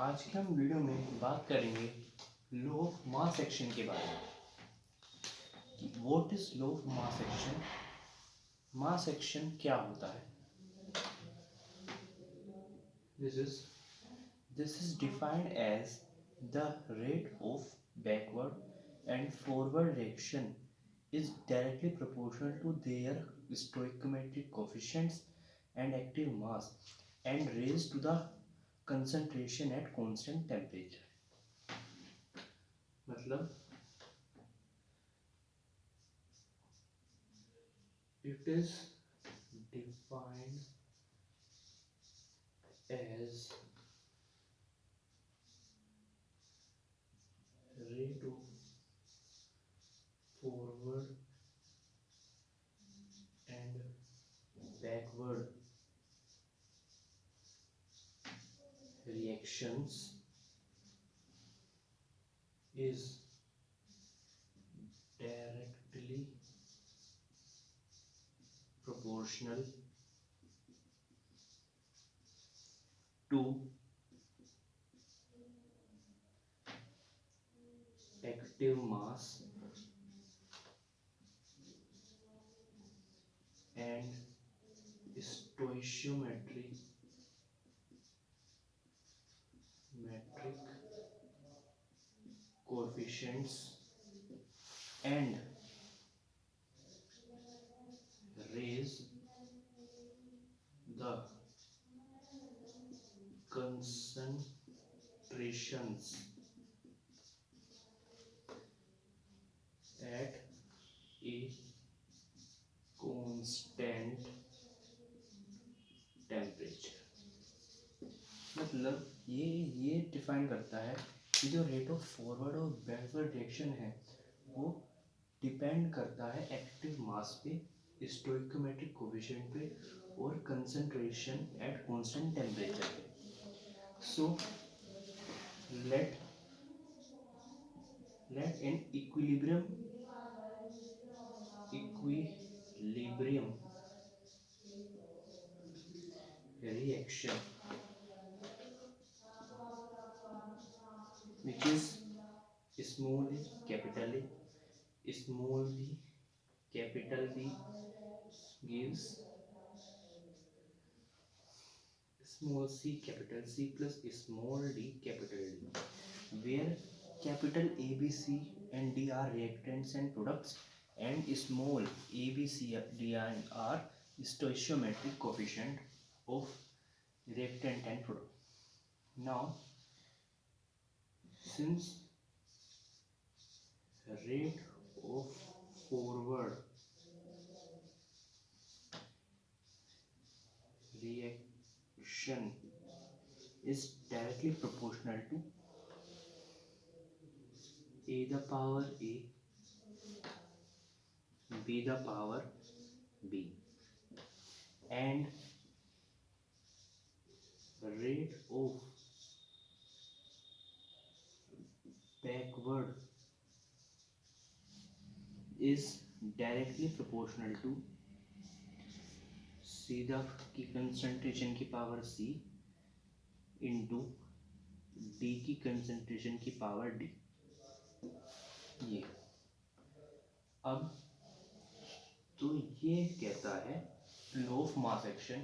आज के हम वीडियो में बात करेंगे लॉ ऑफ मास एक्शन के बारे में कि what is law of mass action. Mass action क्या होता है? This is defined as the rate of backward and forward reaction is directly proportional to their stoichiometric coefficients and active mass and raised to the concentration at constant temperature. मतलब it is defined as rate of forward and backward reactions is directly proportional to active mass and stoichiometric coefficients and raise the concentrations at a constant temperature। मतलब ये define करता है कि जो rate of forward और backward reaction है वो depend करता है एक्टिव मास पे, स्टोइकोमेट्रिक कोएफिशिएंट पे और कंसंट्रेशन एट कांस्टेंट टेम्परेचर पे। So let in equilibrium reaction which is small a capital A, small b capital B gives small c capital C plus small d capital D, where capital A, B, C and D are reactants and products and small a, b, c, d are stoichiometric coefficient of reactant and product. Now since rate of forward reaction is directly proportional to a the power a, b the power b, and rate of backward is directly proportional to c the की concentration की power c into d की concentration की power d। ये अब तो ये कहता है लॉ ऑफ मास एक्शन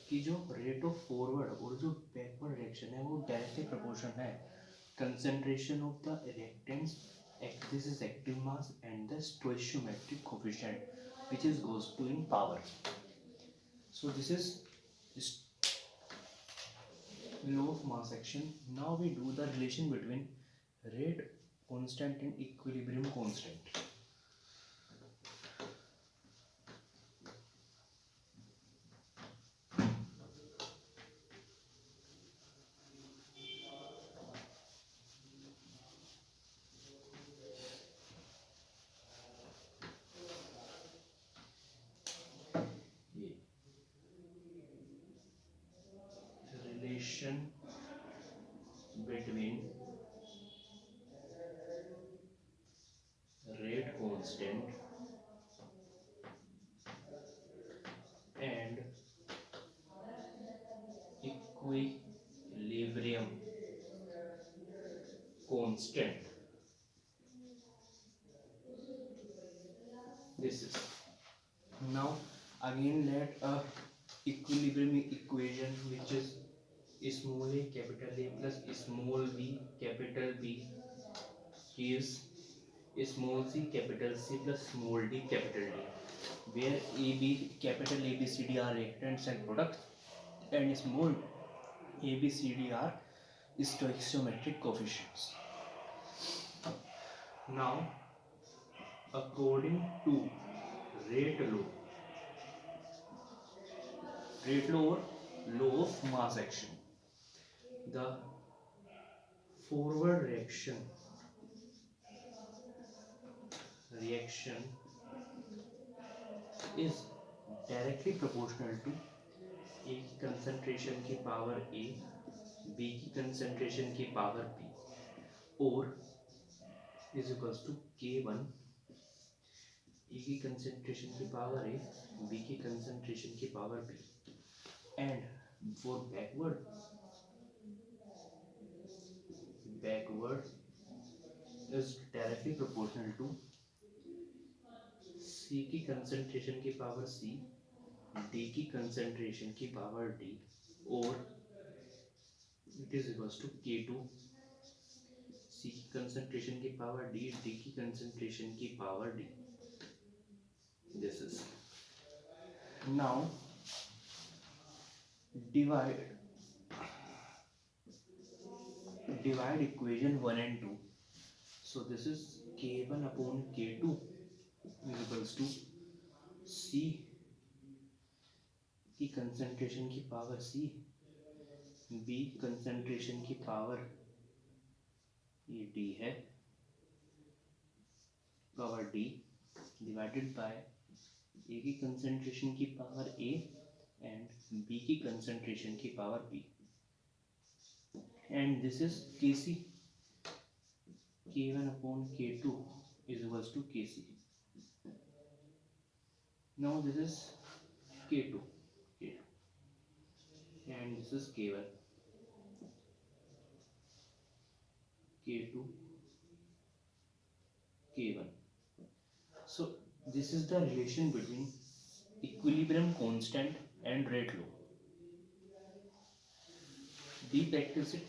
कि जो रेट ऑफ फॉरवर्ड और जो बैकवर्ड रिएक्शन है वो डायरेक्टली प्रोपोर्शनल है concentration of the reactants, this is active mass and the stoichiometric coefficient which is goes to in power. So this is law of mass action. Now we do the relation between rate constant and equilibrium constant. Relation between rate constant and equilibrium This is now again let a equilibrium equation which is small a capital A plus small b capital B is small c capital C plus small d capital D, where AB capital ABCD are reactants and products and small ABCD are stoichiometric coefficients. Now, according to rate law, or law of mass action, the forward reaction is directly proportional to A की concentration की power A, B की concentration की power B, और is equals to K1 A की concentration की power A, B की concentration की power B, and for backward is directly proportional to C की concentration की power C, D की concentration की power D, और it is equals to K2 C की concentration की power D, D की concentration की power D. This is now divide equation 1 and 2. So this is K1 upon K2 is equals to C की concentration की power C, B concentration की power ये D है power D divided by A की concentration की power A and B की concentration की power B, and this is Kc K1 upon K2 is equals to Kc. Now this is K2 and this is K1 K2 K1. So this is the relation between equilibrium constant and rate law. We practice it